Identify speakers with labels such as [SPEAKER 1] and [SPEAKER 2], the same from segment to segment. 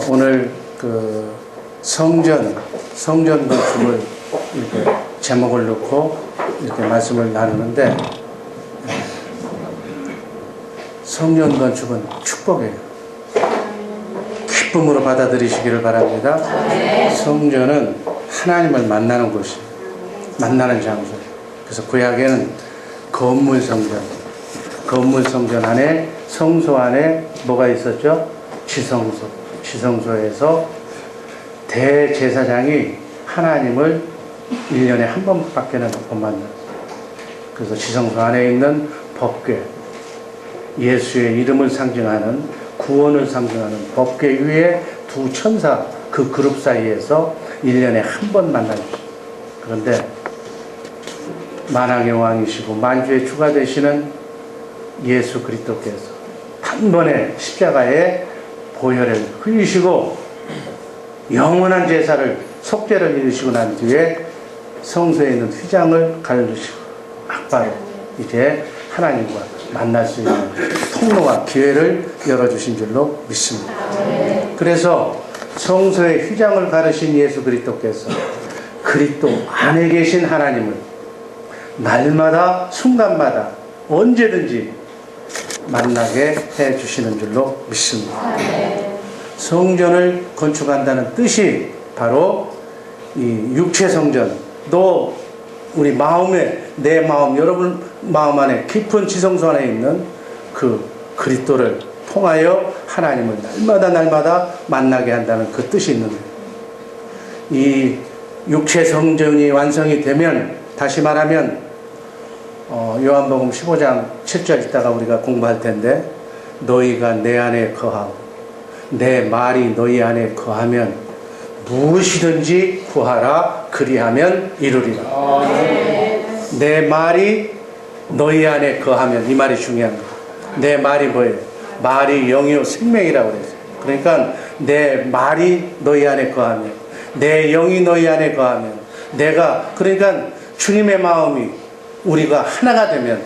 [SPEAKER 1] 오늘 그 성전 건축을 이렇게 제목을 놓고 이렇게 말씀을 나누는데, 성전 건축은 축복이에요. 기쁨으로 받아들이시기를 바랍니다. 성전은 하나님을 만나는 곳이에요. 만나는 장소예요. 그래서 구약에는 건물 성전 안에, 성소 안에 뭐가 있었죠? 지성소에서 대제사장이 하나님을 1년에 한 번밖에는 못 만났어요. 그래서 지성소 안에 있는 법궤, 예수의 이름을 상징하는, 구원을 상징하는 법궤 위에 두 천사, 그 그룹 사이에서 1년에 한 번 만나죠. 그런데 만왕의 왕이시고 만주의 주가 되시는 예수 그리스도께서 단번에 십자가에 보혈을 흘리시고 영원한 제사를, 속죄를 이루시고 난 뒤에 성소에 있는 휘장을 가르시고 막바로 이제 하나님과 만날 수 있는 통로와 기회를 열어주신 줄로 믿습니다. 그래서 성소의 휘장을 가르신 예수 그리스도께서 그리스도 안에 계신 하나님을 날마다, 순간마다, 언제든지 만나게 해주시는 줄로 믿습니다. 성전을 건축한다는 뜻이 바로 이 육체 성전도 우리 마음에, 내 마음, 여러분 마음 안에 깊은 지성소 안에 있는 그 그리스도를 통하여 하나님을 날마다 만나게 한다는 그 뜻이 있는 거예요. 이 육체 성전이 완성이 되면, 다시 말하면 요한복음 15장 7절 있다가 우리가 공부할 텐데, 너희가 내 안에 거하고 내 말이 너희 안에 거하면 무엇이든지 구하라, 그리하면 이루리라. 내 말이 너희 안에 거하면, 이 말이 중요한 거예요. 내 말이 뭐예요? 말이 영이요 생명이라고 그랬어요. 그러니까 내 말이 너희 안에 거하면, 내 영이 너희 안에 거하면, 그러니까 주님의 마음이 우리가 하나가 되면,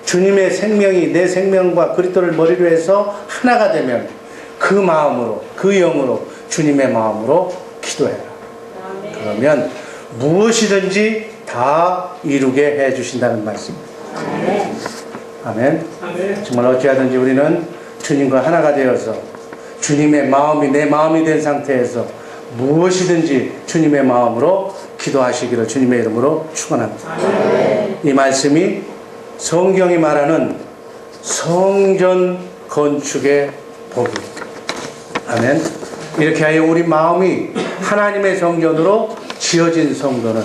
[SPEAKER 1] 주님의 생명이 내 생명과 그리스도를 머리로 해서 하나가 되면, 그 마음으로, 그 영으로, 주님의 마음으로 기도해라. 그러면 무엇이든지 다 이루게 해주신다는 말씀입니다. 아멘. 정말 어찌하든지 우리는 주님과 하나가 되어서 주님의 마음이 내 마음이 된 상태에서 무엇이든지 주님의 마음으로 기도하시기를 주님의 이름으로 축원합니다. 이 말씀이 성경이 말하는 성전 건축의 복이에요. 아멘. 이렇게 하여 우리 마음이 하나님의 성전으로 지어진 성도는,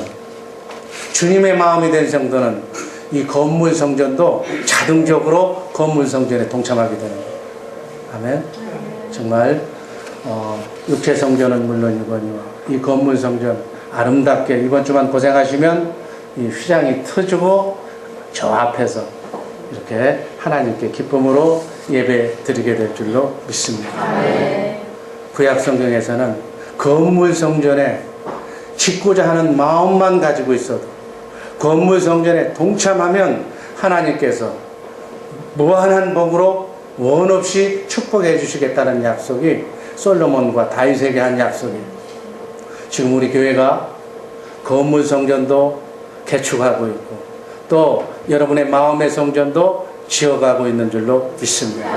[SPEAKER 1] 주님의 마음이 된 성도는 이 건물 성전도 자동적으로 건물 성전에 동참하게 되는 거예요. 아멘. 정말 육체 성전은 물론이거니와 이 건물 성전 아름답게, 이번 주만 고생하시면 이 휘장이 터지고 저 앞에서 이렇게 하나님께 기쁨으로 예배 드리게 될 줄로 믿습니다. 구약 성경에서는 건물 성전에 짓고자 하는 마음만 가지고 있어도, 건물 성전에 동참하면 하나님께서 무한한 복으로 원 없이 축복해 주시겠다는 약속이 솔로몬과 다윗에게 한 약속이에요. 지금 우리 교회가 건물 성전도 개축하고 있고, 또 여러분의 마음의 성전도 지어가고 있는 줄로 믿습니다.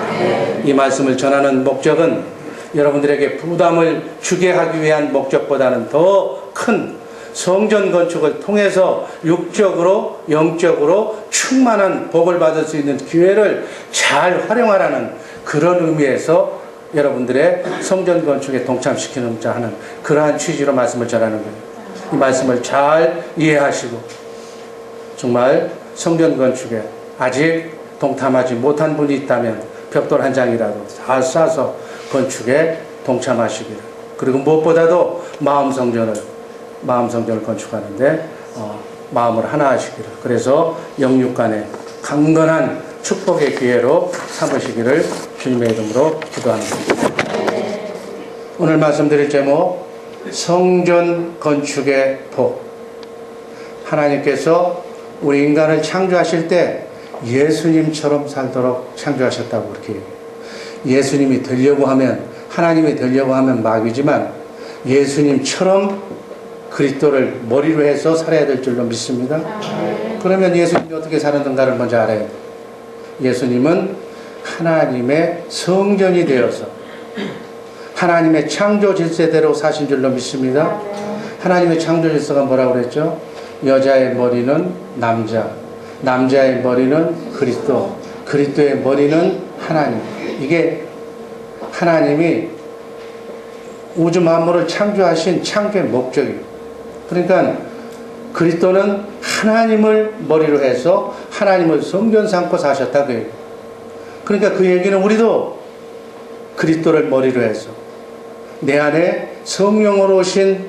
[SPEAKER 1] 이 말씀을 전하는 목적은 여러분들에게 부담을 주게 하기 위한 목적보다는 더 큰 성전 건축을 통해서 육적으로, 영적으로 충만한 복을 받을 수 있는 기회를 잘 활용하라는 그런 의미에서 여러분들의 성전 건축에 동참시키는자 하는 그러한 취지로 말씀을 전하는 거예요. 이 말씀을 잘 이해하시고, 정말 성전 건축에 아직 동참하지 못한 분이 있다면 벽돌 한 장이라도 잘 싸서 건축에 동참하시기를, 그리고 무엇보다도 마음 성전을 건축하는데 마음을 하나 하시기를, 그래서 영육 간의 강건한 축복의 기회로 삼으시기를 주님의 이름으로 기도합니다. 오늘 말씀드릴 제목, 성전 건축의 복. 하나님께서 우리 인간을 창조하실 때 예수님처럼 살도록 창조하셨다고 그렇게 얘기해요. 예수님이 되려고 하면, 하나님이 되려고 하면 마귀지만 예수님처럼 그리스도를 머리로 해서 살아야 될 줄로 믿습니다. 그러면 예수님이 어떻게 사는가를 먼저 알아야 돼요. 예수님은 하나님의 성전이 되어서 하나님의 창조 질서대로 사신 줄로 믿습니다. 하나님의 창조 질서가 뭐라고 그랬죠? 여자의 머리는 남자, 남자의 머리는 그리스도, 그리스도의 머리는 하나님. 이게 하나님이 우주 만물을 창조하신 창조의 목적이에요. 그러니까 그리스도는 하나님을 머리로 해서 하나님을 성전 삼고 사셨다고 해요. 그러니까 그 얘기는 우리도 그리스도를 머리로 해서 내 안에 성령으로 오신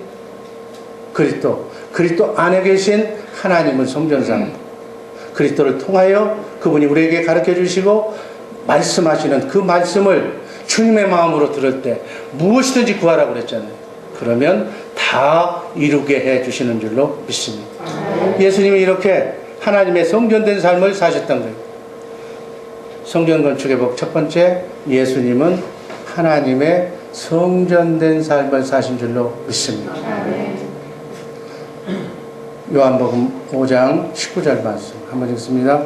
[SPEAKER 1] 그리스도, 그리스도 안에 계신 하나님을 성전 삼고 그리스도를 통하여 그분이 우리에게 가르쳐 주시고 말씀하시는 그 말씀을 주님의 마음으로 들을 때 무엇이든지 구하라고 그랬잖아요. 그러면 다 이루게 해 주시는 줄로 믿습니다. 예수님이 이렇게 하나님의 성전된 삶을 사셨던 거예요. 성전 건축의 법 첫 번째, 예수님은 하나님의 성전된 삶을 사신 줄로 믿습니다. 요한복음 5장 19절 말씀 한번 읽습니다.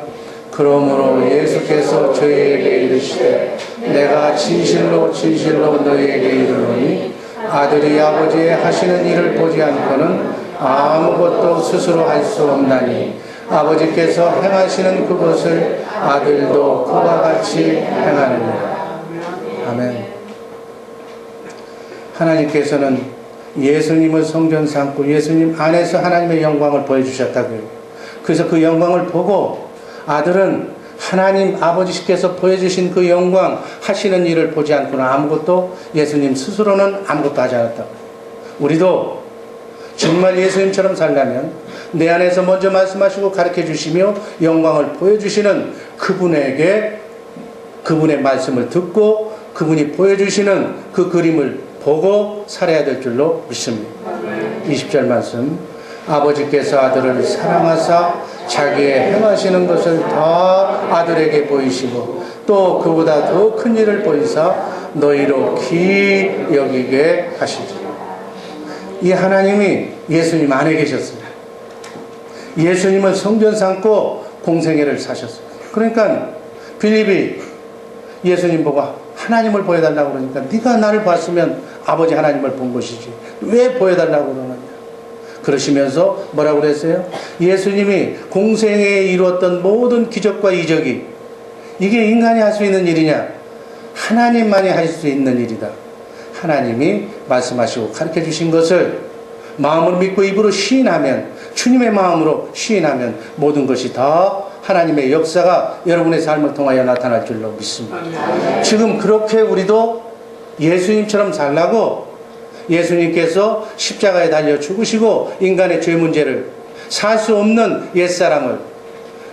[SPEAKER 1] 그러므로 예수께서 저희에게 이르시되 내가 진실로 진실로 너희에게 이르노니 아들이 아버지의 하시는 일을 보지 않고는 아무것도 스스로 할 수 없나니 아버지께서 행하시는 그것을 아들도 그와 같이 행하느니라. 아멘. 하나님께서는 예수님을 성전 삼고 예수님 안에서 하나님의 영광을 보여주셨다고요. 그래서 그 영광을 보고 아들은 하나님 아버지께서 보여주신 그 영광 하시는 일을 보지 않고는 아무것도 예수님 스스로는 아무것도 하지 않았다고. 우리도 정말 예수님처럼 살려면 내 안에서 먼저 말씀하시고 가르쳐 주시며 영광을 보여주시는 그분에게 그분의 말씀을 듣고 그분이 보여주시는 그 그림을 보고 살아야 될 줄로 믿습니다. 20절 말씀, 아버지께서 아들을 사랑하사 자기의 행하시는 것을 다 아들에게 보이시고 또 그보다 더 큰 일을 보이사 너희로 귀히 여기게 하시지. 이 하나님이 예수님 안에 계셨어요. 예수님을 성전 삼고 공생애를 사셨어요. 그러니까 빌립이 예수님 보고 하나님을 보여달라고 그러니까 네가 나를 봤으면 아버지 하나님을 본 것이지 왜 보여달라고 그러느냐. 그러시면서 뭐라고 그랬어요? 예수님이 공생애에 이루었던 모든 기적과 이적이 이게 인간이 할 수 있는 일이냐? 하나님만이 할 수 있는 일이다. 하나님이 말씀하시고 가르쳐 주신 것을 마음으로 믿고 입으로 시인하면, 주님의 마음으로 시인하면 모든 것이 다 하나님의 역사가 여러분의 삶을 통하여 나타날 줄로 믿습니다. 지금 그렇게 우리도 예수님처럼 살라고 예수님께서 십자가에 달려 죽으시고 인간의 죄 문제를 살 수 없는 옛사람을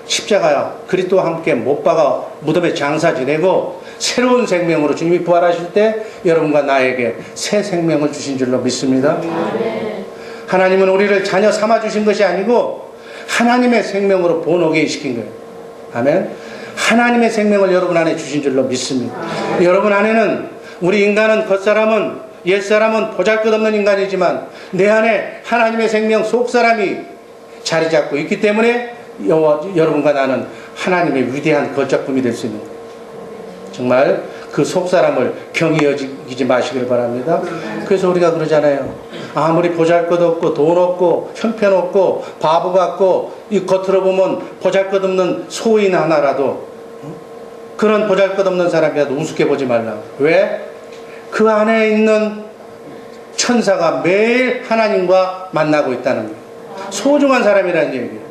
[SPEAKER 1] 십자가 그리스도와 함께 못 박아 무덤에 장사 지내고 새로운 생명으로 주님이 부활하실 때 여러분과 나에게 새 생명을 주신 줄로 믿습니다. 하나님은 우리를 자녀 삼아 주신 것이 아니고 하나님의 생명으로 본오게 시킨 거예요. 아멘. 하나님의 생명을 여러분 안에 주신 줄로 믿습니다. 여러분 안에는 우리 인간은 겉사람은 옛사람은 보잘것없는 인간이지만 내 안에 하나님의 생명 속사람이 자리 잡고 있기 때문에 여러분과 나는 하나님의 위대한 겉작품이 될 수 있는 거예요. 정말 그 속사람을 경히 여기지 마시길 바랍니다. 그래서 우리가 그러잖아요. 아무리 보잘것없고 돈 없고 형편없고 바보 같고 이 겉으로 보면 보잘것없는 소인 하나라도 그런 보잘것없는 사람이라도 우습게 보지 말라고. 왜? 그 안에 있는 천사가 매일 하나님과 만나고 있다는 거예요. 소중한 사람이라는 얘기예요.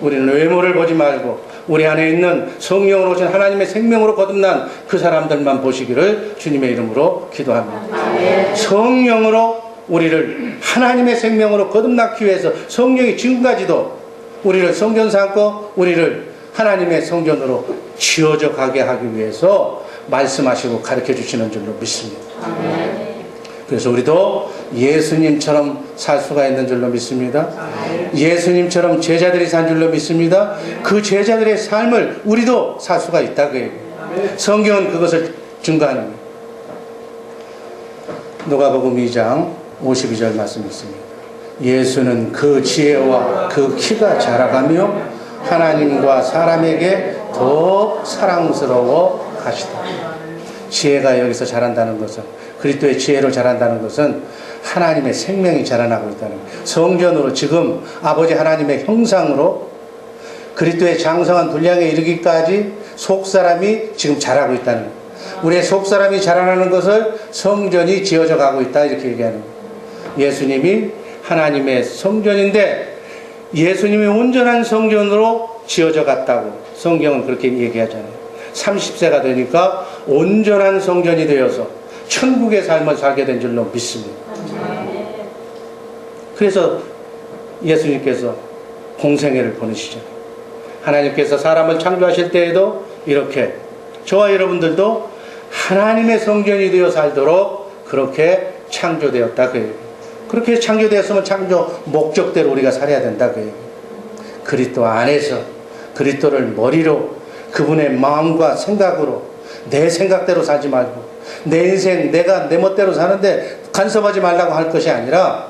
[SPEAKER 1] 우리는 외모를 보지 말고 우리 안에 있는 성령으로 오신 하나님의 생명으로 거듭난 그 사람들만 보시기를 주님의 이름으로 기도합니다. 성령으로 우리를 하나님의 생명으로 거듭나기 위해서 성령이 지금까지도 우리를 성전 삼고 우리를 하나님의 성전으로 지어져 가게 하기 위해서 말씀하시고 가르쳐 주시는 줄로 믿습니다. 그래서 우리도 예수님처럼 살 수가 있는 줄로 믿습니다. 예수님처럼 제자들이 산 줄로 믿습니다. 그 제자들의 삶을 우리도 살 수가 있다고 해요. 성경은 그것을 증거하는 거예요. 누가복음 2장 52절 말씀 있습니다. 예수는 그 지혜와 그 키가 자라가며 하나님과 사람에게 더 사랑스러워 가시다. 지혜가 여기서 자란다는 것은, 그리스도의 지혜로 자란다는 것은 하나님의 생명이 자라나고 있다는 거예요. 성전으로 지금 아버지 하나님의 형상으로 그리스도의 장성한 분량에 이르기까지 속사람이 지금 자라고 있다는 거예요. 우리의 속사람이 자라나는 것을 성전이 지어져 가고 있다, 이렇게 얘기하는 거예요. 예수님이 하나님의 성전인데 예수님이 온전한 성전으로 지어져 갔다고 성경은 그렇게 얘기하잖아요. 30세가 되니까 온전한 성전이 되어서 천국의 삶을 살게 된 줄로 믿습니다. 그래서 예수님께서 공생애를 보내시잖아요. 하나님께서 사람을 창조하실 때에도 이렇게 저와 여러분들도 하나님의 성전이 되어 살도록 그렇게 창조되었다, 그 얘기예요. 그렇게 창조되었으면 창조 목적대로 우리가 살아야 된다, 그 얘기예요. 그리스도 안에서 그리스도를 머리로 그분의 마음과 생각으로 내 생각대로 살지 말고 내 인생 내가 내 멋대로 사는데 간섭하지 말라고 할 것이 아니라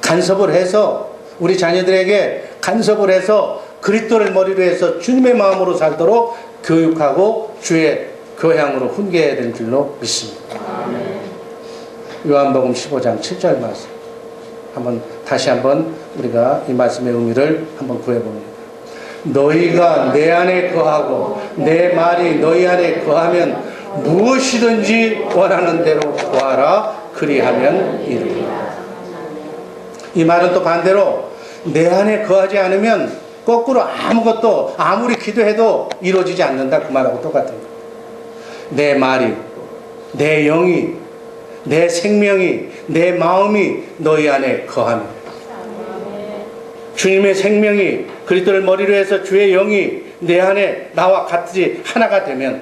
[SPEAKER 1] 간섭을 해서 우리 자녀들에게 간섭을 해서 그리스도를 머리로 해서 주님의 마음으로 살도록 교육하고 주의 교향으로 훈계해야 될 줄로 믿습니다. 요한복음 15장 7절 말씀 다시 한번 우리가 이 말씀의 의미를 한번 구해봅니다. 너희가 내 안에 거하고 내 말이 너희 안에 거하면 무엇이든지 원하는 대로 구하라, 그리하면 이루리라. 이 말은 또 반대로 내 안에 거하지 않으면 거꾸로 아무것도 아무리 기도해도 이루어지지 않는다, 그 말하고 똑같은 거예요. 내 말이, 내 영이, 내 생명이, 내 마음이 너희 안에 거하면, 주님의 생명이 그리스도를 머리로 해서 주의 영이 내 안에 나와 같이 하나가 되면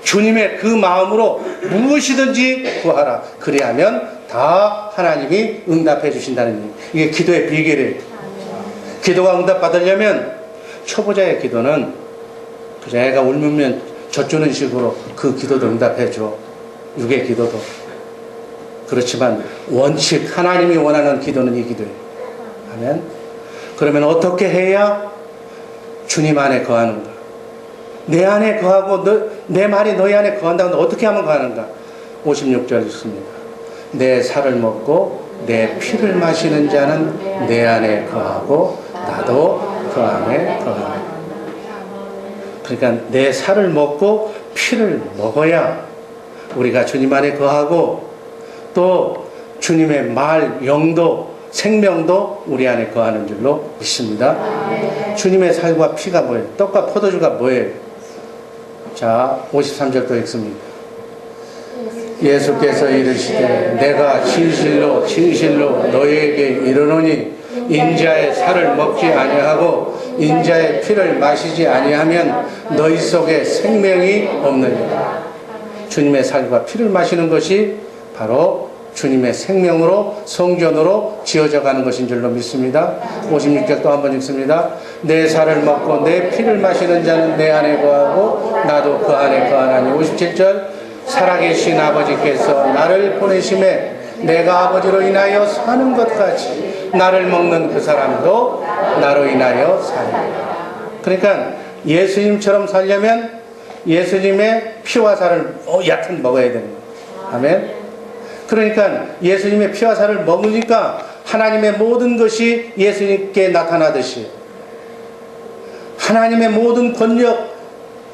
[SPEAKER 1] 주님의 그 마음으로 무엇이든지 구하라, 그리하면 다 하나님이 응답해 주신다는 얘기예요. 이게 기도의 비결이에요. 기도가 응답받으려면 초보자의 기도는 그저 애가 울면 젖주는 식으로 그 기도도 응답해 줘. 육의 기도도. 그렇지만 원칙 하나님이 원하는 기도는 이 기도예요. 아멘. 그러면 어떻게 해야 주님 안에 거하는가? 내 안에 거하고 내 말이 너희 안에 거한다는데 어떻게 하면 거하는가? 56절 있습니다. 내 살을 먹고 내 피를 마시는 자는 내 안에 거하고 나도 그 안에 거하네. 그러니까 내 살을 먹고 피를 먹어야 우리가 주님 안에 거하고 또 주님의 말, 영도, 생명도 우리 안에 거하는 줄로 믿습니다. 주님의 살과 피가 뭐예요? 떡과 포도주가 뭐예요? 자, 53절도 읽습니다. 예수께서 이르시되 내가 진실로 진실로 너희에게 이르노니 인자의 살을 먹지 아니하고 인자의 피를 마시지 아니하면 너희 속에 생명이 없느니라. 주님의 살과 피를 마시는 것이 바로 주님의 생명으로 성전으로 지어져 가는 것인 줄로 믿습니다. 56절 또 한번 읽습니다. 내 살을 먹고 내 피를 마시는 자는 내 안에 거하고 나도 그 안에 거하나니. 57절 살아계신 아버지께서 나를 보내심에 내가 아버지로 인하여 사는 것 같이 나를 먹는 그 사람도 나로 인하여 살리라. 그러니까 예수님처럼 살려면 예수님의 피와 살을 얕은 먹어야 되는 거예요. 아멘. 그러니까 예수님의 피와 살을 먹으니까 하나님의 모든 것이 예수님께 나타나듯이 하나님의 모든 권력,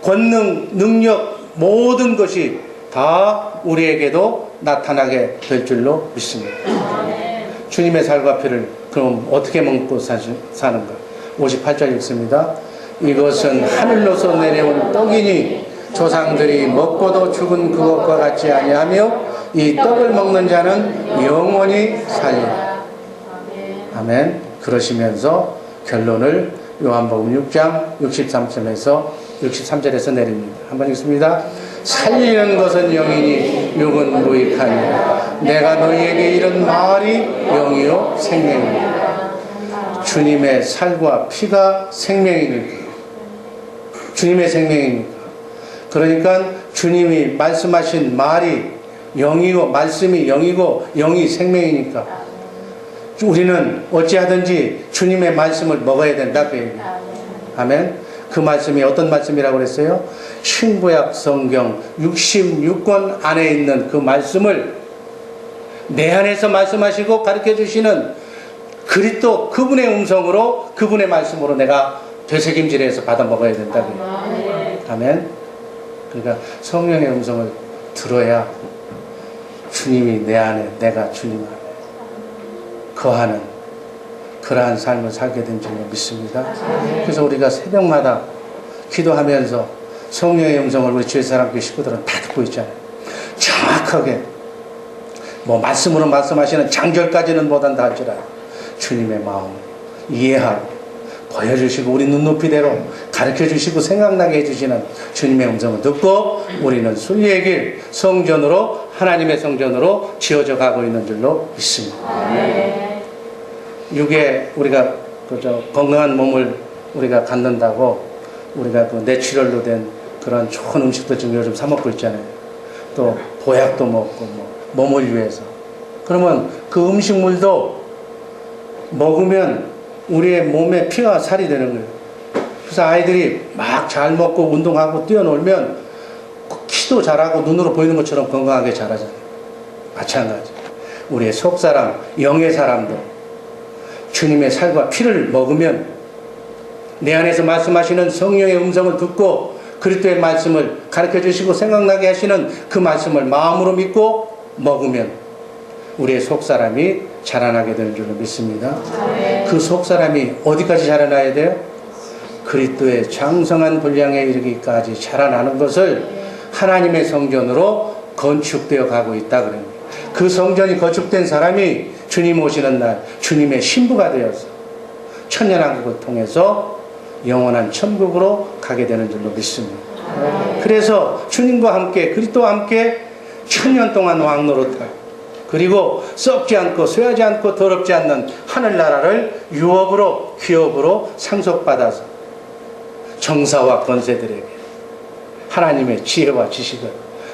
[SPEAKER 1] 권능, 능력, 모든 것이 다 우리에게도 나타나게 될 줄로 믿습니다. 주님의 살과 피를 그럼 어떻게 먹고 사는가? 58절 읽습니다. 이것은 하늘로서 내려온 떡이니 조상들이 먹고도 죽은 그것과 같지 아니하며 이 떡을 먹는 자는 영원히 살리라. 아멘. 그러시면서 결론을 요한복음 6장 63절에서 내립니다. 한번 읽습니다. 살리는 것은 영이니 육은 무익하니라. 내가 너희에게 이런 말이 영이요 생명이니라. 주님의 살과 피가 생명이니까, 주님의 생명이니까, 그러니까 주님이 말씀하신 말이 영이고 말씀이 영이고 영이 생명이니까 우리는 어찌하든지 주님의 말씀을 먹어야 된다 그 얘기예요. 아멘. 그 말씀이 어떤 말씀이라고 그랬어요? 신구약 성경 66권 안에 있는 그 말씀을 내 안에서 말씀하시고 가르쳐 주시는 그리스도 그분의 음성으로 그분의 말씀으로 내가 되새김질해서 받아 먹어야 된다. 아멘. 그러니까 성령의 음성을 들어야 주님이 내 안에 내가 주님 안에 거하는 그러한 삶을 살게 된 줄로 믿습니다. 그래서 우리가 새벽마다 기도하면서 성령의 음성을 우리 주의 사랑교회 식구들은 다 듣고 있잖아요. 정확하게 뭐 말씀으로 말씀하시는 장절까지는 못한다 할지라도 주님의 마음을 이해하고 보여주시고 우리 눈높이대로 가르쳐주시고 생각나게 해주시는 주님의 음성을 듣고 우리는 순리의 길 성전으로 하나님의 성전으로 지어져 가고 있는 줄로 믿습니다. 육에 우리가 그저 건강한 몸을 우리가 갖는다고 우리가 그 내추럴로 된 그런 좋은 음식도 지금 요즘 사 먹고 있잖아요. 또 보약도 먹고 뭐 몸을 위해서. 그러면 그 음식물도 먹으면 우리의 몸에 피와 살이 되는 거예요. 그래서 아이들이 막 잘 먹고 운동하고 뛰어놀면 키도 자라고 눈으로 보이는 것처럼 건강하게 자라잖아요. 마찬가지. 우리의 속사람, 영의 사람도 주님의 살과 피를 먹으면 내 안에서 말씀하시는 성령의 음성을 듣고 그리스도의 말씀을 가르쳐 주시고 생각나게 하시는 그 말씀을 마음으로 믿고 먹으면 우리의 속사람이 자라나게 되는 줄로 믿습니다. 그 속사람이 어디까지 자라나야 돼요? 그리스도의 장성한 분량에 이르기까지 자라나는 것을 하나님의 성전으로 건축되어 가고 있다 그럽니다. 그 성전이 건축된 사람이 주님 오시는 날 주님의 신부가 되어서 천년왕국을 통해서 영원한 천국으로 가게 되는 줄로 믿습니다. 그래서 주님과 함께 그리스도와 함께 천년 동안 왕노릇할 그리고 썩지 않고 쇠하지 않고 더럽지 않는 하늘나라를 유업으로 귀업으로 상속받아서 정사와 권세들에게 하나님의 지혜와 지식을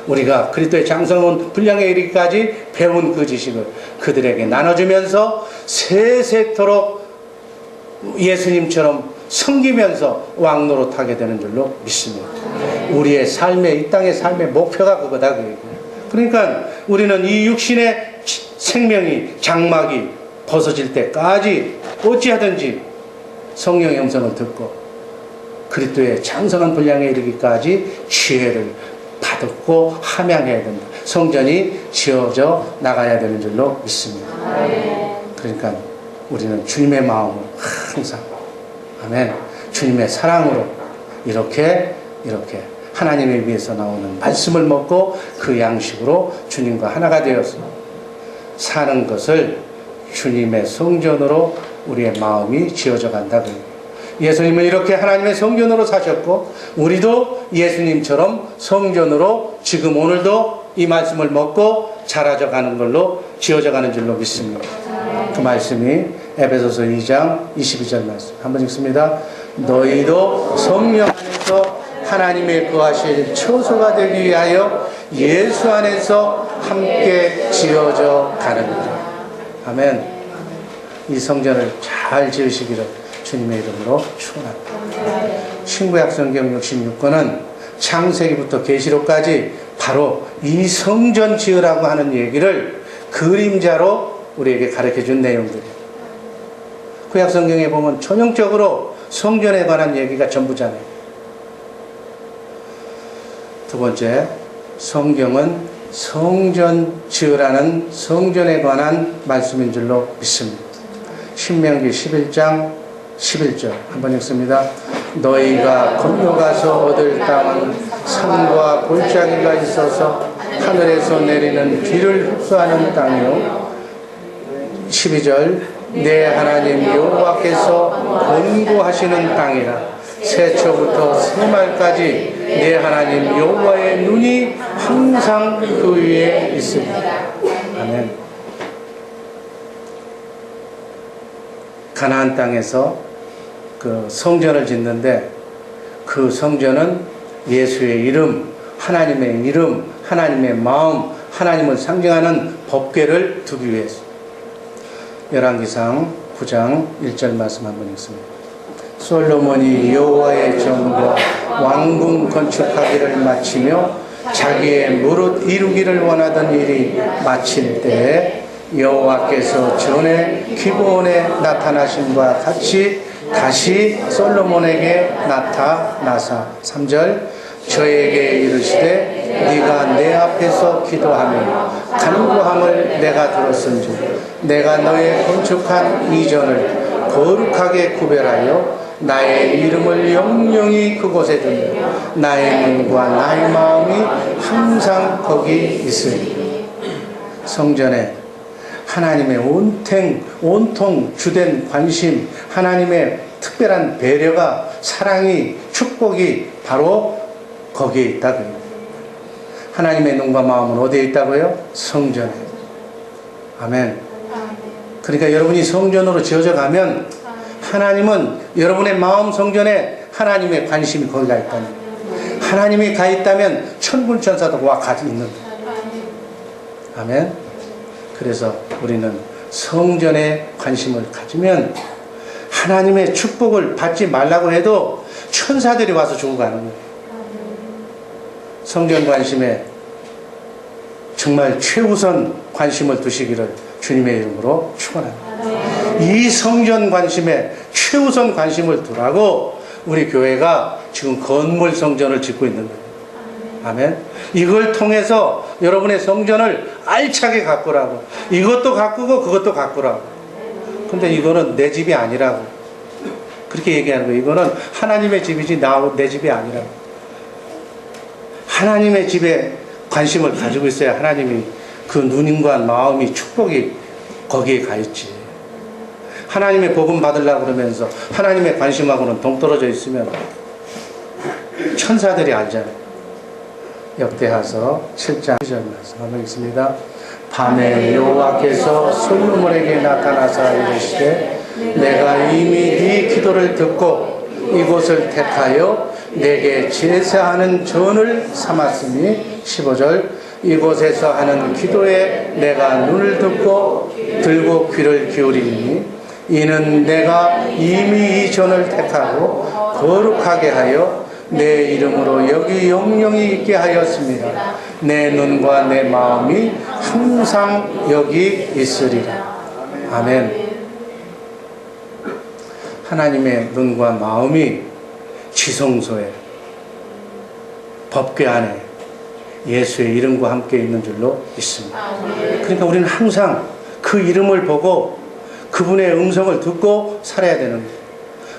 [SPEAKER 1] 우리가 그리스도의 장성한 분량에 이르기까지 배운 그 지식을 그들에게 나눠주면서 세세토록 예수님처럼 섬기면서 왕노릇하게 되는 줄로 믿습니다. 우리의 삶의 이 땅의 삶의 목표가 그거다 그 얘기예요. 그러니까 우리는 이 육신의 생명이 장막이 벗어질 때까지 어찌하든지 성령의 음성을 듣고 그리스도의 장성한 분량에 이르기까지 지혜를 받고 함양해야 된다. 성전이 지어져 나가야 되는 줄로 믿습니다. 그러니까 우리는 주님의 마음으로 항상 아멘 주님의 사랑으로 이렇게 하나님을 위해서 나오는 말씀을 먹고 그 양식으로 주님과 하나가 되어서 사는 것을 주님의 성전으로 우리의 마음이 지어져 간다. 예수님은 이렇게 하나님의 성전으로 사셨고 우리도 예수님처럼 성전으로 지금 오늘도 이 말씀을 먹고 자라져 가는 걸로 지어져 가는 줄로 믿습니다. 그 말씀이 에베소서 2장 22절 말씀 한번 읽습니다. 너희도 성령 안에서 하나님의 거하실 처소가 되기 위하여 예수 안에서 함께 지어져 가느니라. 아멘. 이 성전을 잘 지으시기를 주님의 이름으로 축원합니다. 신구약 성경 66권은 창세기부터 계시록까지 바로 이 성전 지으라고 하는 얘기를 그림자로 우리에게 가르쳐준 내용들이에요. 구약 성경에 보면 전형적으로 성전에 관한 얘기가 전부잖아요. 두 번째, 성경은 성전 지으라는 성전에 관한 말씀인 줄로 믿습니다. 신명기 11장 11절 한번 읽습니다. 너희가 건너가서 얻을 땅은 산과 골짜기가 있어서 하늘에서 내리는 비를 흡수하는 땅이요 12절 내 하나님 여호와께서 권고하시는 땅이라 새초부터 새말까지 내 하나님 여호와의 눈이 항상 그 위에 있으리라. 아멘. 가나안 땅에서 그 성전을 짓는데 그 성전은 예수의 이름 하나님의 이름, 하나님의 마음, 하나님을 상징하는 법궤를 두기 위해서. 열왕기상 9장 1절 말씀 한번 읽습니다. 솔로몬이 여호와의 전과 왕궁 건축하기를 마치며 자기의 무릇 이루기를 원하던 일이 마칠 때에 여호와께서 전에 기브온에 나타나심과 같이 다시 솔로몬에게 나타나사 3절 저에게 이르시되 네가 내 앞에서 기도하며 간구함을 내가 들었은즉 내가 너의 건축한 이전을 거룩하게 구별하여 나의 이름을 영영히 그곳에 두며 나의 눈과 나의 마음이 항상 거기 있으리. 성전에 하나님의 온통 주된 관심, 하나님의 특별한 배려가, 사랑이, 축복이 바로 거기에 있다고요. 하나님의 눈과 마음은 어디에 있다고요? 성전에. 아멘. 그러니까 여러분이 성전으로 지어져 가면 하나님은 여러분의 마음 성전에 하나님의 관심이 거기가 있다는 거예요. 하나님이 가 있다면 천군 천사도 와 가지 있는 거예요. 아멘. 그래서 우리는 성전에 관심을 가지면 하나님의 축복을 받지 말라고 해도 천사들이 와서 주고 가는 거예요. 성전 관심에 정말 최우선 관심을 두시기를 주님의 이름으로 축원합니다. 이 성전 관심에 최우선 관심을 두라고 우리 교회가 지금 건물 성전을 짓고 있는 거예요. 아멘. 이걸 통해서 여러분의 성전을 알차게 가꾸라고. 이것도 가꾸고 그것도 가꾸라고. 근데 이거는 내 집이 아니라고. 그렇게 얘기하는 거예요. 이거는 하나님의 집이지 내 집이 아니라고. 하나님의 집에 관심을 가지고 있어야 하나님이 그 눈과 마음이 축복이 거기에 가 있지. 하나님의 복음 받으려고 그러면서 하나님의 관심하고는 동떨어져 있으면 천사들이 알잖아요. 역대하서 7장 2절 말씀 한번 읽습니다. 밤에 여호와께서 솔로몬에게 나타나사 이르시되 내가 이미 네 기도를 듣고 이곳을 택하여 내게 제사하는 전을 삼았으니 15절 이곳에서 하는 기도에 내가 눈을 들고 귀를 기울이니 이는 내가 이미 이 전을 택하고 거룩하게 하여 내 이름으로 여기 영영히 있게 하였습니다. 내 눈과 내 마음이 항상 여기 있으리라. 아멘. 하나님의 눈과 마음이 지성소에 법궤 안에 예수의 이름과 함께 있는 줄로 믿습니다. 그러니까 우리는 항상 그 이름을 보고 그분의 음성을 듣고 살아야 되는 거예요.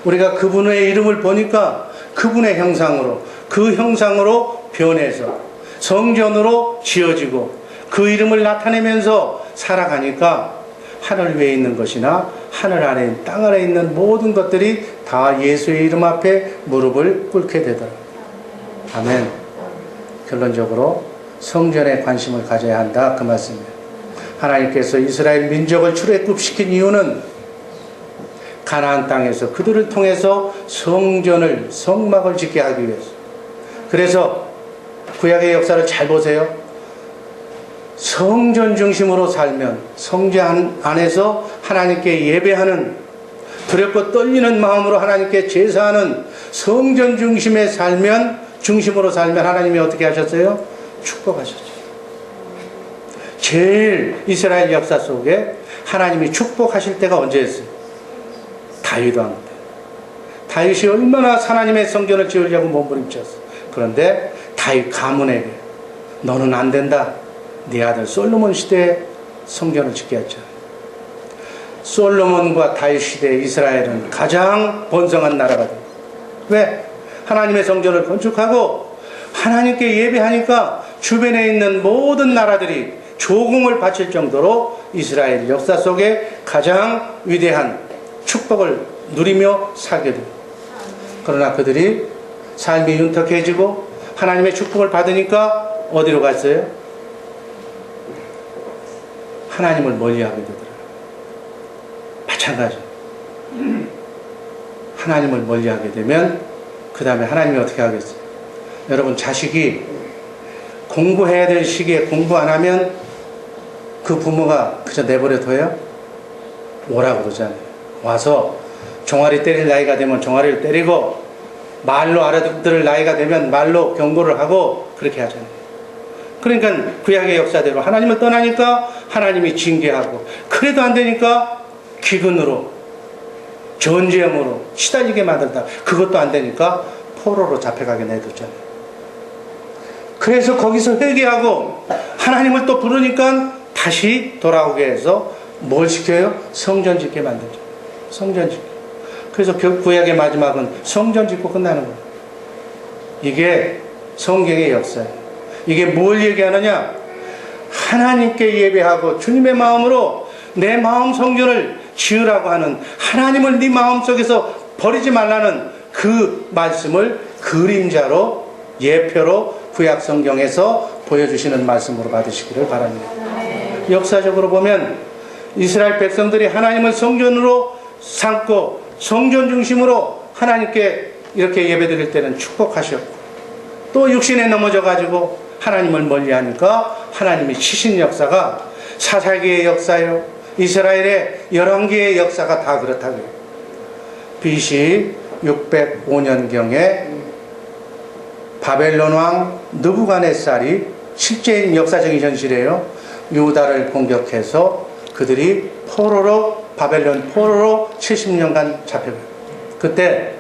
[SPEAKER 1] 우리가 그분의 이름을 보니까 그분의 형상으로, 그 형상으로 변해서 성전으로 지어지고 그 이름을 나타내면서 살아가니까 하늘 위에 있는 것이나 하늘 아래, 땅 아래 있는 모든 것들이 다 예수의 이름 앞에 무릎을 꿇게 되더라고요. 아멘. 결론적으로 성전에 관심을 가져야 한다, 그 말씀이에요. 하나님께서 이스라엘 민족을 출애굽시킨 이유는 가나안 땅에서 그들을 통해서 성전을, 성막을 짓게 하기 위해서. 그래서 구약의 역사를 잘 보세요. 성전 중심으로 살면, 성전 안에서 하나님께 예배하는, 두렵고 떨리는 마음으로 하나님께 제사하는 성전 중심에 살면, 중심으로 살면 하나님이 어떻게 하셨어요? 축복하셨죠. 제일 이스라엘 역사 속에 하나님이 축복하실 때가 언제였어요? 다윗 왕 때. 다윗이 얼마나 하나님의 성전을 지으려고 몸부림쳤어. 그런데 다윗 가문에게 너는 안 된다. 네 아들 솔로몬 시대에 성전을 짓게 했잖아요. 솔로몬과 다윗 시대 이스라엘은 가장 번성한 나라가 됩니다. 왜? 하나님의 성전을 건축하고 하나님께 예배하니까 주변에 있는 모든 나라들이 조공을 바칠 정도로 이스라엘 역사 속에 가장 위대한 축복을 누리며 살게 됩니다. 그러나 그들이 삶이 윤택해지고 하나님의 축복을 받으니까 어디로 갔어요? 하나님을 멀리하게 되더라고요. 마찬가지. 하나님을 멀리하게 되면 그 다음에 하나님이 어떻게 하겠어요? 여러분 자식이 공부해야 될 시기에 공부 안 하면 그 부모가 그저 내버려 둬요? 오라고 그러잖아요. 와서 종아리 때릴 나이가 되면 종아리를 때리고, 말로 알아듣을 나이가 되면 말로 경고를 하고, 그렇게 하잖아요. 그러니까 구약의 역사대로 하나님을 떠나니까 하나님이 징계하고, 그래도 안 되니까 기근으로, 전쟁으로 시달리게 만들다. 그것도 안 되니까 포로로 잡혀가게 내두잖아요. 그래서 거기서 회개하고 하나님을 또 부르니까 다시 돌아오게 해서 뭘 시켜요? 성전 짓게 만들죠. 성전 짓고. 그래서 구약의 마지막은 성전 짓고 끝나는 거예요. 이게 성경의 역사예요. 이게 뭘 얘기하느냐? 하나님께 예배하고 주님의 마음으로 내 마음 성전을 지으라고 하는, 하나님을 네 마음속에서 버리지 말라는 그 말씀을 그림자로, 예표로 구약 성경에서 보여주시는 말씀으로 받으시기를 바랍니다. 역사적으로 보면 이스라엘 백성들이 하나님을 성전으로 삼고 성전 중심으로 하나님께 이렇게 예배드릴 때는 축복하셨고, 또 육신에 넘어져 가지고 하나님을 멀리하니까 하나님이 치신 역사가 사사기의 역사요, 이스라엘의 11개의 역사가 다 그렇다고요. BC 605년경에 바벨론 왕 느부갓네살이 실제인 역사적인 현실이에요. 유다를 공격해서 그들이 포로로, 바벨론 포로로 70년간 잡혀가요. 그때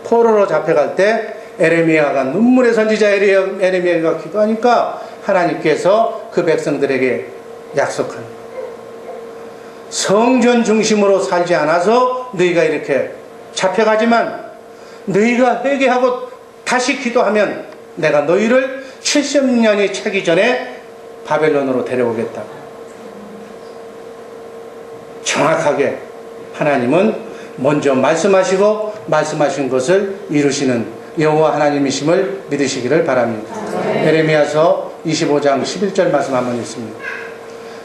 [SPEAKER 1] 포로로 잡혀갈 때 에레미야가, 눈물의 선지자 에레미야가 기도하니까 하나님께서 그 백성들에게 약속한, 성전 중심으로 살지 않아서 너희가 이렇게 잡혀가지만 너희가 회개하고 다시 기도하면 내가 너희를 70년이 차기 전에 바벨론으로 데려오겠다. 정확하게 하나님은 먼저 말씀하시고 말씀하신 것을 이루시는 여호와 하나님이심을 믿으시기를 바랍니다. 에레미야서 25장 11절 말씀 한번 읽습니다.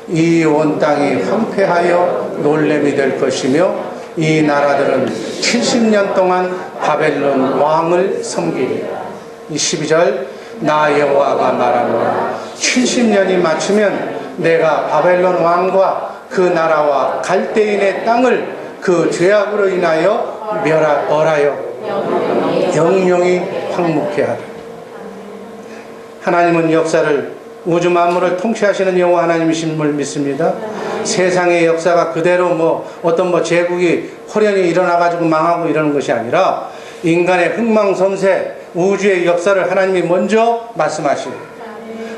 [SPEAKER 1] 이 온 땅이 황폐하여 놀램이 될 것이며 이 나라들은 70년 동안 바벨론 왕을 섬기리. 이 12절, 나 여호와가 말하노라. 70년이 맞추면 내가 바벨론 왕과 그 나라와 갈대인의 땅을 그 죄악으로 인하여 벌하여 영영이 황무케 하라. 하나님은 역사를, 우주 만물을 통치하시는 여호와 하나님이심을 믿습니다. 세상의 역사가 그대로 어떤 제국이 호련히 일어나가지고 망하고 이러는 것이 아니라 인간의 흥망성쇠, 우주의 역사를 하나님이 먼저 말씀하시고,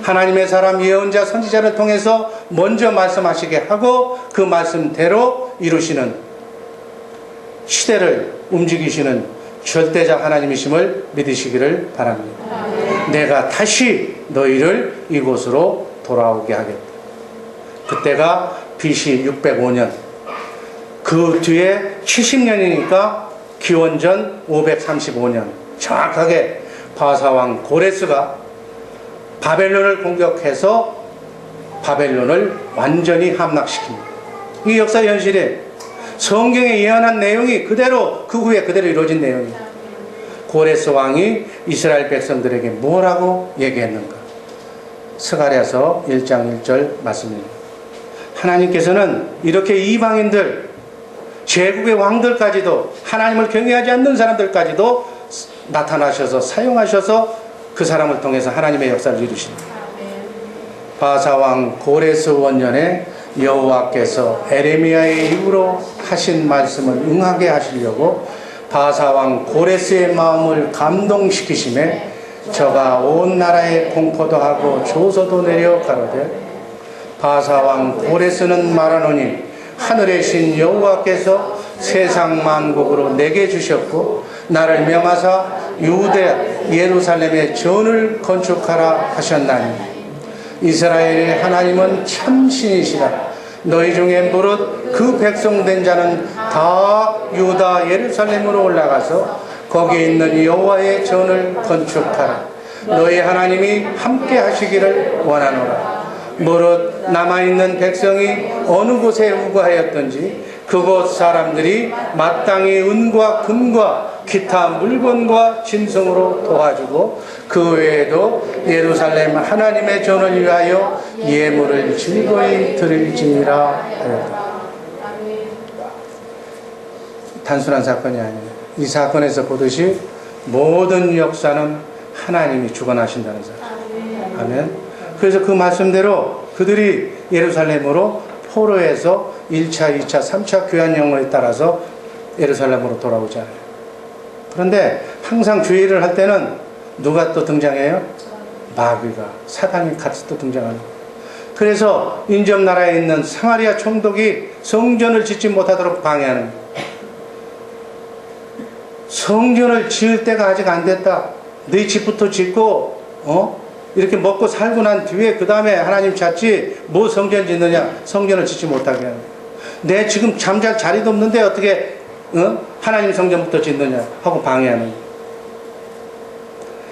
[SPEAKER 1] 하나님의 사람 예언자 선지자를 통해서 먼저 말씀하시게 하고 그 말씀대로 이루시는, 시대를 움직이시는 절대자 하나님이심을 믿으시기를 바랍니다. 내가 다시 너희를 이곳으로 돌아오게 하겠다. 그때가 BC 605년, 그 뒤에 70년이니까 기원전 535년, 정확하게 바사왕 고레스가 바벨론을 공격해서 바벨론을 완전히 함락시킵니다. 이 역사 현실에 성경에 예언한 내용이 그대로, 그 후에 그대로 이루어진 내용입니다. 고레스 왕이 이스라엘 백성들에게 뭐라고 얘기했는가? 스가랴서 1장 1절 말씀입니다. 하나님께서는 이렇게 이방인들, 제국의 왕들까지도, 하나님을 경외하지 않는 사람들까지도 나타나셔서 사용하셔서 그 사람을 통해서 하나님의 역사를 이루십니다. 바사왕 고레스 원년에 여호와께서 에레미야의 입으로 하신 말씀을 응하게 하시려고 바사왕 고레스의 마음을 감동시키심에 저가 온 나라에 공포도 하고 조서도 내려 가로되, 바사왕 고레스는 말하노니 하늘의 신 여호와께서 세상 만국으로 내게 주셨고 나를 명하사 유대 예루살렘에 전을 건축하라 하셨나니, 이스라엘의 하나님은 참 신이시라. 너희 중에 무릇 그 백성된 자는 다 유다 예루살렘으로 올라가서 거기 있는 여호와의 전을 건축하라. 너희 하나님이 함께 하시기를 원하노라. 무릇 남아있는 백성이 어느 곳에 우거하였든지 그곳 사람들이 마땅히 은과 금과 기타 물건과 짐승으로 도와주고 그 외에도 예루살렘 하나님의 전을 위하여 예물을 즐거이 드릴지니라 하였다. 단순한 사건이 아니에요. 이 사건에서 보듯이 모든 역사는 하나님이 주관하신다는 사실. 아멘. 그래서 그 말씀대로 그들이 예루살렘으로 포로에서 1차, 2차, 3차 교환 영호에 따라서 예루살렘으로 돌아오잖아요. 그런데 항상 주의를 할 때는 누가 또 등장해요? 마귀가, 사단이 같이 또 등장하는 거예요. 그래서 인접 나라에 있는 사마리아 총독이 성전을 짓지 못하도록 방해하는 거예요. 성전을 지을 때가 아직 안 됐다. 네 집부터 짓고 이렇게 먹고 살고 난 뒤에 그 다음에 하나님 찾지 뭐 성전 짓느냐. 성전을 짓지 못하게 하는 거예요. 내 지금 잠잘 자리도 없는데 어떻게 하나님 성전부터 짓느냐 하고 방해하는 거예요.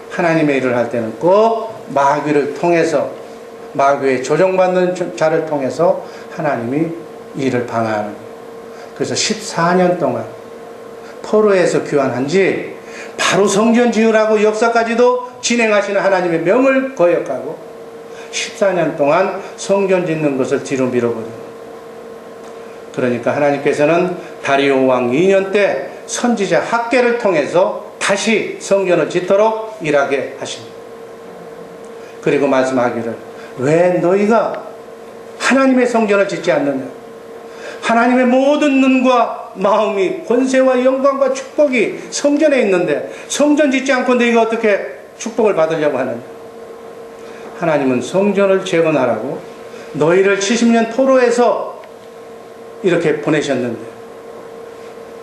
[SPEAKER 1] 하나님의 일을 할 때는 꼭 마귀를 통해서, 마귀의 조정받는 자를 통해서 하나님이 일을 방해하는 거예요. 그래서 14년 동안 포로에서 귀환한 지 바로 성전 지으라고 역사까지도 진행하시는 하나님의 명을 거역하고 14년 동안 성전 짓는 것을 뒤로 밀어버려요. 그러니까 하나님께서는 다리오 왕 2년 때 선지자 학개를 통해서 다시 성전을 짓도록 일하게 하십니다. 그리고 말씀하기를, 왜 너희가 하나님의 성전을 짓지 않느냐? 하나님의 모든 눈과 마음이, 권세와 영광과 축복이 성전에 있는데 성전 짓지 않고 너희가 어떻게 축복을 받으려고 하느냐? 하나님은 성전을 재건하라고 너희를 70년 포로에서 이렇게 보내셨는데,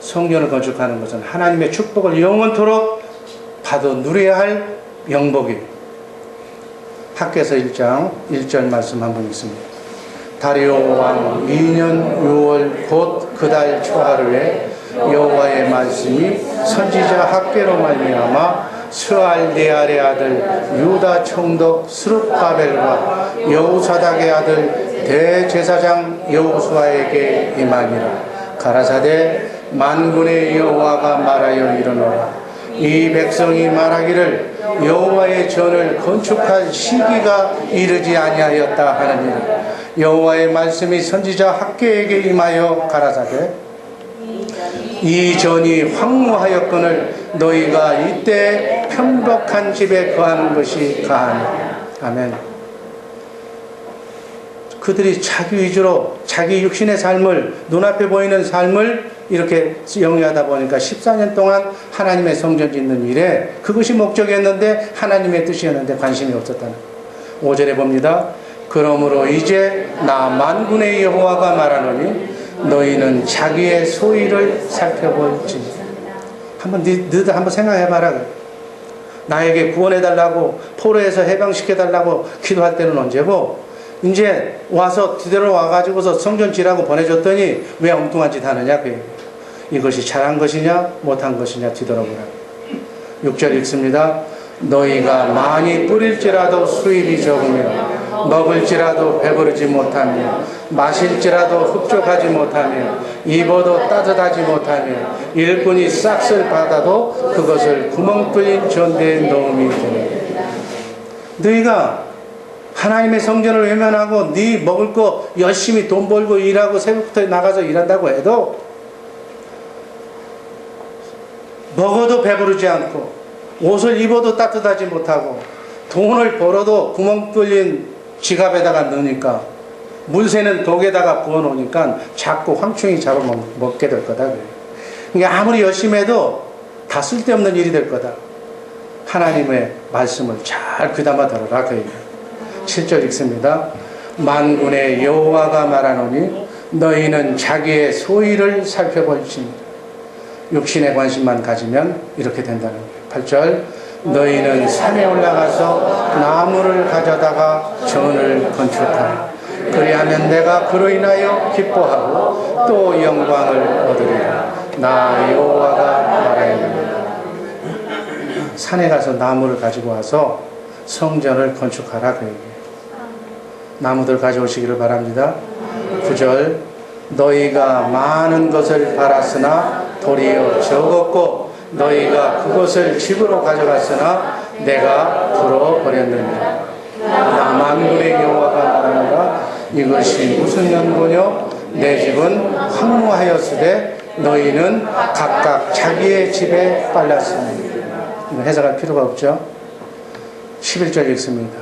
[SPEAKER 1] 성전을 건축하는 것은 하나님의 축복을 영원토록 받아 누려야 할 영복이에요. 학개서 1장 1절 말씀 한번 있습니다. 다리오 왕 2년 6월 곧 그 달 초하루에 여호와의 말씀이 선지자 학개로 말미암아 스알디엘의 아들 유다 총독 스룹바벨과 여호사닥의 아들 대제사장 여호수아에게 임하니라. 가라사대 만군의 여호와가 말하여 이르노라. 이 백성이 말하기를 여호와의 전을 건축할 시기가 이르지 아니하였다 하느니라. 여호와의 말씀이 선지자 학개에게 임하여 가라사대 이 전이 황무하였거늘 너희가 이때 편박한 집에 거하는 것이 가하니. 아멘. 그들이 자기 위주로 자기 육신의 삶을, 눈앞에 보이는 삶을 이렇게 영위하다 보니까 14년 동안 하나님의 성전 짓는 일에 그것이 목적이었는데 하나님의 뜻이었는데 관심이 없었다는 거예요. 5절에 봅니다. 그러므로 이제 나 만군의 여호와가 말하노니 너희는 자기의 소위를 살펴볼지. 너희들 한번 생각해봐라. 나에게 구원해달라고, 포로에서 해방시켜달라고 기도할 때는 언제고, 이제 와서 뒤돌아와가지고서 성전 지라고 보내줬더니 왜 엉뚱한 짓 하느냐. 이것이 잘한 것이냐 못한 것이냐 뒤돌아보라. 6절 읽습니다. 너희가 많이 뿌릴지라도 수입이 적으며 먹을지라도 배부르지 못하며 마실지라도 흡족하지 못하며 입어도 따뜻하지 못하며 일꾼이 싹쓸 받아도 그것을 구멍 뚫린 전대에 넣음이 되니. 너희가 하나님의 성전을 외면하고 네 먹을 거 열심히 돈 벌고 일하고 새벽부터 나가서 일한다고 해도 먹어도 배부르지 않고 옷을 입어도 따뜻하지 못하고 돈을 벌어도 구멍 뚫린 지갑에다가 넣으니까 물새는 독에다가 부어놓으니까 자꾸 황충이 잡아먹게 될 거다. 그러니까 아무리 열심히 해도 다 쓸데없는 일이 될 거다. 하나님의 말씀을 잘 귀담아 들어라. 그 얘기예요. 7절 읽습니다. 만군의 여호와가 말하노니 너희는 자기의 소위를 살펴볼지니. 육신의 관심만 가지면 이렇게 된다는 거예요. 8절 너희는 산에 올라가서 나무를 가져다가 전을 건축하라. 그리하면 내가 그로 인하여 기뻐하고 또 영광을 얻으리라. 나 여호와가 말하였느니라. 산에 가서 나무를 가지고 와서 성전을 건축하라. 그 얘기예요. 나무들 가져오시기를 바랍니다. 9절 너희가 많은 것을 바랐으나 도리어 적었고 너희가 그것을 집으로 가져갔으나 내가 풀어버렸느니라. 나 만군의 여호와가 말하노라. 이것이 무슨 연고뇨? 내 집은 황무하였으되 너희는 각각 자기의 집에 빨랐으니. 이거 해석할 필요가 없죠. 11절 읽습니다.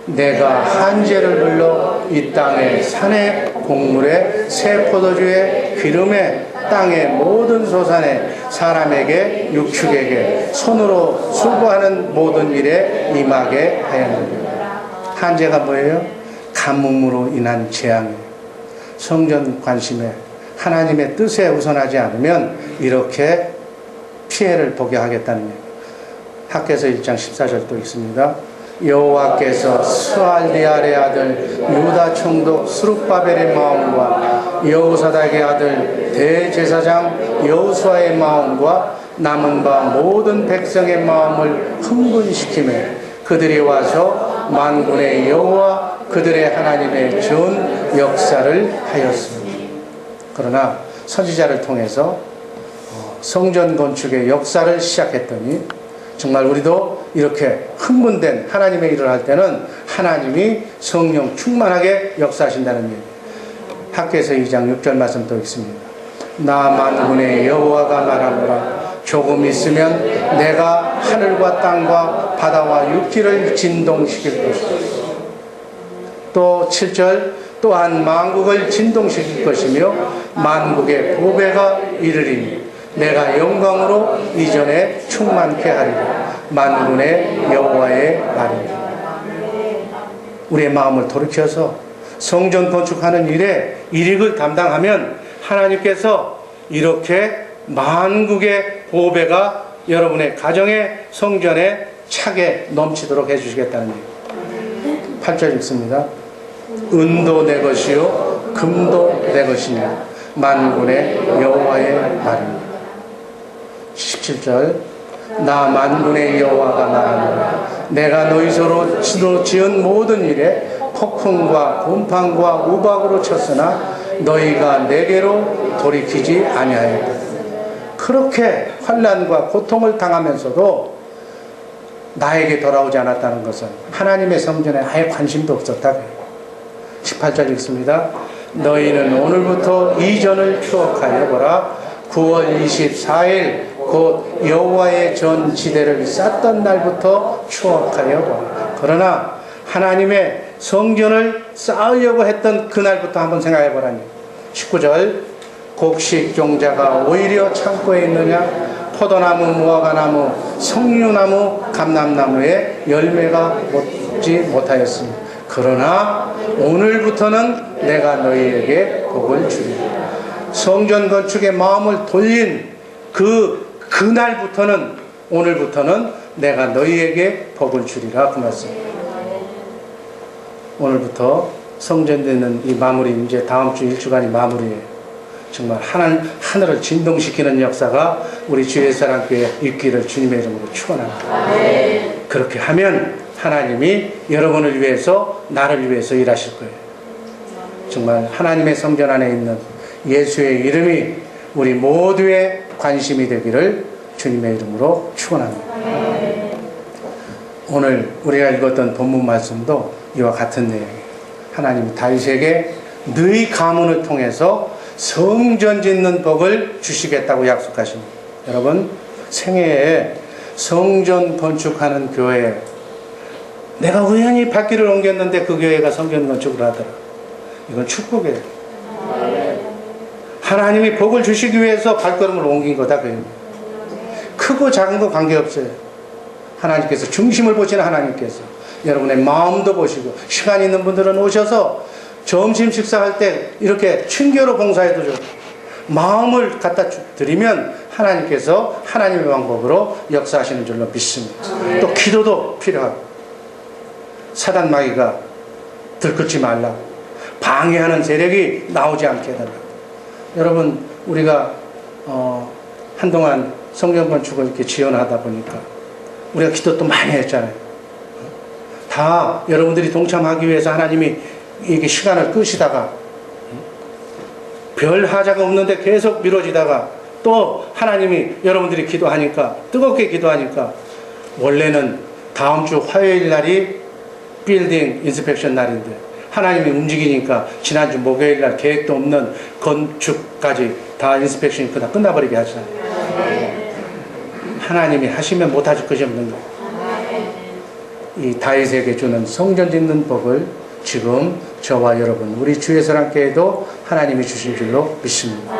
[SPEAKER 1] 내가 한재를 불러 이 땅에 산에 곡물에 새 포도주에 기름에 땅의 모든 소산에 사람에게 육축에게 손으로 수고하는 모든 일에 임하게 하였느니라. 한재가 뭐예요? 가뭄으로 인한 재앙이에요. 성전 관심에 하나님의 뜻에 우선하지 않으면 이렇게 피해를 보게 하겠다는 얘기예요. 학개서 1장 14절도 있습니다. 여호와께서 스알디알의 아들 유다 총독 스룹바벨의 마음과 여호사닥의 아들 대제사장 여호수아의 마음과 남은 바 모든 백성의 마음을 흥분시키며 그들이 와서 만군의 여호와 그들의 하나님의 전 역사를 하였습니다. 그러나 선지자를 통해서 성전 건축의 역사를 시작했더니 정말 우리도 이렇게 흥분된 하나님의 일을 할 때는 하나님이 성령 충만하게 역사하신다는 얘기예요. 학개서 2장 6절 말씀 또 있습니다. 나 만군의 여호와가 말하노라. 조금 있으면 내가 하늘과 땅과 바다와 육지를 진동시킬 것이다. 또 7절 또한 만국을 진동시킬 것이며 만국의 보배가 이르리니 내가 영광으로 이전에 충만케 하리라. 만군의 여호와의 말이다. 우리의 마음을 돌이켜서 성전 건축하는 일에 일익을 담당하면 하나님께서 이렇게 만국의 보배가 여러분의 가정의 성전에 차게 넘치도록 해주시겠다는 얘기예요. 8절 읽습니다. 은도 내 것이요 금도 내 것이며 만군의 여호와의 말입니다. 17절 나 만군의 여호와가 말하노라. 내가 너희 서로 지은 모든 일에 폭풍과 곰팡과 우박으로 쳤으나 너희가 내게로 돌이키지 아니하였다. 그렇게 환난과 고통을 당하면서도 나에게 돌아오지 않았다는 것은 하나님의 성전에 아예 관심도 없었다. 18절 읽습니다. 너희는 오늘부터 이전을 추억하여 보라. 9월 24일 곧 여호와의 전 지대를 쌓던 날부터 추억하여 보라. 그러나 하나님의 성전을 쌓으려고 했던 그날부터 한번 생각해 보라니. 19절 곡식 종자가 오히려 창고에 있느냐. 포도나무, 무화과나무, 석류나무, 감람나무에 열매가 맺지 못하였습니다. 그러나 오늘부터는 내가 너희에게 복을 주리라. 성전 건축의 마음을 돌린 그날부터는 오늘부터는 내가 너희에게 복을 주리라. 그 말씀. 오늘부터 성전 되는 이 마무리, 이제 다음 주 일주간이 마무리예요. 정말 하늘을 진동시키는 역사가 우리 주의 사랑교회 있기를 주님의 이름으로 축원합니다. 그렇게 하면 하나님이 여러분을 위해서 나를 위해서 일하실 거예요. 정말 하나님의 성전 안에 있는 예수의 이름이 우리 모두의 관심이 되기를 주님의 이름으로 축원합니다. 오늘 우리가 읽었던 본문 말씀도 이와 같은 내용이에요. 하나님이 다윗에게 너희 가문을 통해서 성전 짓는 복을 주시겠다고 약속하십니다. 여러분, 생애에 성전 건축하는 교회, 내가 우연히 발길을 옮겼는데 그 교회가 성전 건축을 하더라. 이건 축복이에요. 하나님이 복을 주시기 위해서 발걸음을 옮긴 거다. 크고 작은 거 관계없어요. 하나님께서 중심을 보시는 하나님께서 여러분의 마음도 보시고, 시간 있는 분들은 오셔서 점심 식사할 때 이렇게 친교로 봉사해도 좋고, 마음을 갖다 드리면 하나님께서 하나님의 방법으로 역사하시는 줄로 믿습니다. 또 기도도 필요하고, 사단 마귀가 들끓지 말라, 방해하는 세력이 나오지 않게 해달라. 여러분, 우리가 한동안 성전 건축을 이렇게 지원하다 보니까 우리가 기도 또 많이 했잖아요. 다 여러분들이 동참하기 위해서 하나님이 이게 시간을 끄시다가 별 하자가 없는데 계속 미뤄지다가 또 하나님이 여러분들이 기도하니까, 뜨겁게 기도하니까, 원래는 다음 주 화요일 날이 빌딩 인스펙션 날인데 하나님이 움직이니까 지난주 목요일 날 계획도 없는 건축까지 다 인스펙션이 끝나버리게 하잖아요. 하나님이 하시면 못하실 것이 없는 거예요. 이 다윗에게 주는 성전 짓는 법을 지금 저와 여러분, 우리 주예서랑교회도 하나님이 주신 줄로 믿습니다.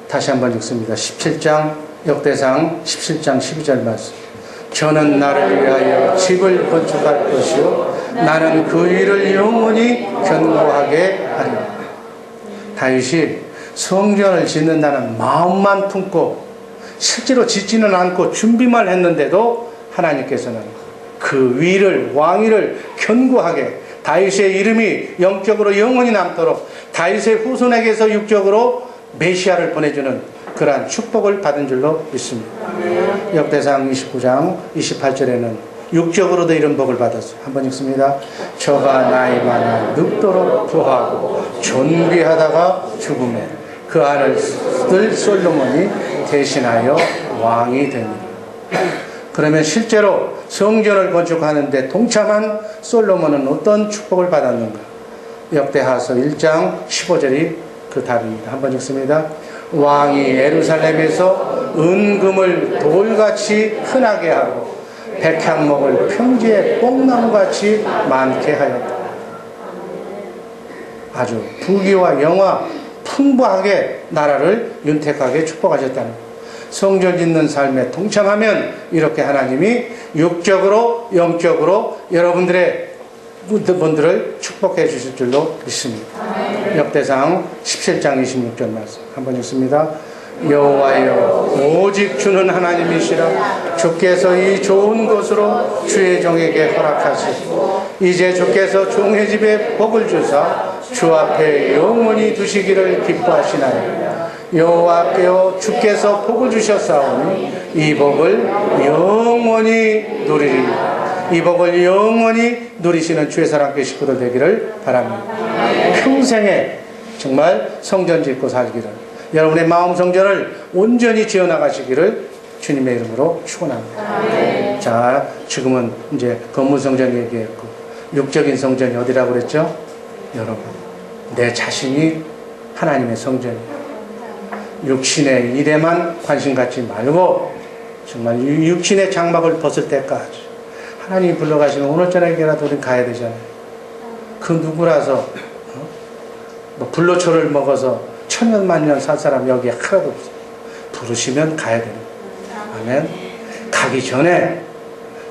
[SPEAKER 1] 다시 한번 읽습니다. 17장 역대상 17장 12절 말씀. 저는 나를 위하여 집을 건축할 것이요 나는 그 일을 영원히 견고하게 하리라. 다윗이 성전을 짓는다는 마음만 품고 실제로 짓지는 않고 준비만 했는데도 하나님께서는 그 위를, 왕위를 견고하게, 다윗의 이름이 영적으로 영원히 남도록 다윗의 후손에게서 육적으로 메시아를 보내주는 그러한 축복을 받은 줄로 믿습니다. 역대상 29장 28절에는 육적으로도 이런 복을 받았어요. 한번 읽습니다. 저가 나이 많아 늙도록 부하고 존귀하다가 죽음에 그 아들 솔로몬이 대신하여 왕이 됩니다. 그러면 실제로 성전을 건축하는데 동참한 솔로몬은 어떤 축복을 받았는가? 역대하서 1장 15절이 그 답입니다. 한번 읽습니다. 왕이 예루살렘에서 은금을 돌같이 흔하게 하고 백향목을 평지에 뽕나무같이 많게 하였다. 아주 부귀와 영화 풍부하게 나라를 윤택하게 축복하셨다는 것. 성전 짓는 삶에 동참하면 이렇게 하나님이 육적으로 영적으로 여러분들의 분들을 축복해 주실 줄로 믿습니다. 역대상 17장 26절 말씀 한번 읽습니다. 여호와여 오직 주는 하나님이시라. 주께서 이 좋은 곳으로 주의 종에게 허락하시고 이제 주께서 종의 집에 복을 주사 주 앞에 영원히 두시기를 기뻐하시나이다. 여호와께여 주께서 복을 주셨사오니 이 복을 영원히 누리리이다. 이 복을 영원히 누리시는 주의 사랑교회 식구들 되기를 바랍니다. 평생에 정말 성전 짓고 살기를, 여러분의 마음 성전을 온전히 지어나가시기를 주님의 이름으로 축원합니다. 자, 지금은 이제 건물 성전 얘기했고 육적인 성전이 어디라고 그랬죠? 여러분, 내 자신이 하나님의 성전이에요. 육신의 일에만 관심 갖지 말고 정말 육신의 장막을 벗을 때까지 하나님이 불러가시면 오늘 저녁이라도 우린 가야 되잖아요. 그 누구라서 뭐 불로초를 먹어서 천년만년 살 사람 여기 하나도 없어요. 부르시면 가야 됩니다. 아멘. 가기 전에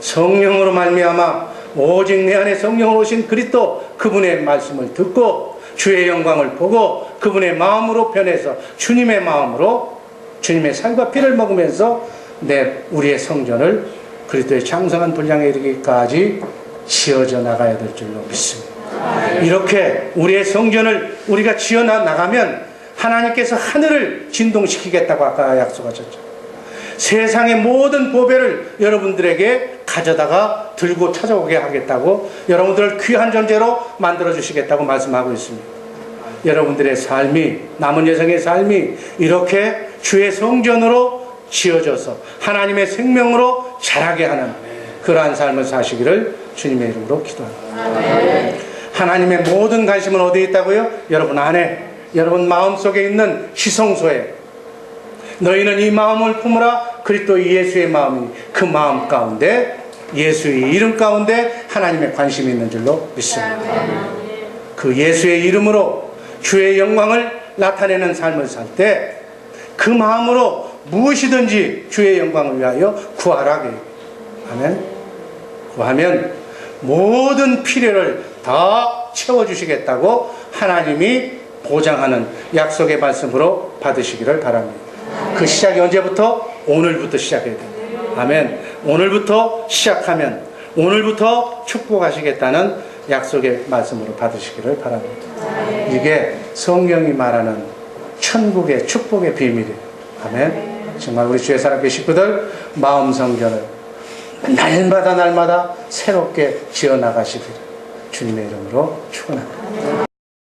[SPEAKER 1] 성령으로 말미암아 오직 내 안에 성령으로 오신 그리스도 그분의 말씀을 듣고 주의 영광을 보고 그분의 마음으로 변해서 주님의 마음으로 주님의 살과 피를 먹으면서 우리의 성전을 그리스도의 장성한 분량에 이르기까지 지어져 나가야 될 줄로 믿습니다. 이렇게 우리의 성전을 우리가 지어 나가면 하나님께서 하늘을 진동시키겠다고 아까 약속하셨죠. 세상의 모든 보배를 여러분들에게 가져다가 들고 찾아오게 하겠다고, 여러분들을 귀한 존재로 만들어 주시겠다고 말씀하고 있습니다. 여러분들의 삶이, 남은 여생의 삶이 이렇게 주의 성전으로 지어져서 하나님의 생명으로 자라게 하는 그러한 삶을 사시기를 주님의 이름으로 기도합니다. 하나님의 모든 관심은 어디에 있다고요? 여러분 안에, 여러분 마음속에 있는 지성소에. 너희는 이 마음을 품으라. 그리스도 예수의 마음이니 그 마음 가운데, 예수의 이름 가운데 하나님의 관심이 있는 줄로 믿습니다. 그 예수의 이름으로 주의 영광을 나타내는 삶을 살 때 그 마음으로 무엇이든지 주의 영광을 위하여 구하라. 아멘. 구하면 모든 필요를 다 채워주시겠다고 하나님이 보장하는 약속의 말씀으로 받으시기를 바랍니다. 그 시작이 언제부터? 오늘부터 시작해야 됩니다. 아멘. 오늘부터 시작하면 오늘부터 축복하시겠다는 약속의 말씀으로 받으시기를 바랍니다. 이게 성경이 말하는 천국의 축복의 비밀이에요. 아멘. 정말 우리 주의 사랑교회 식구들 마음 성전을 날마다 새롭게 지어나가시기를 주님의 이름으로 축원합니다.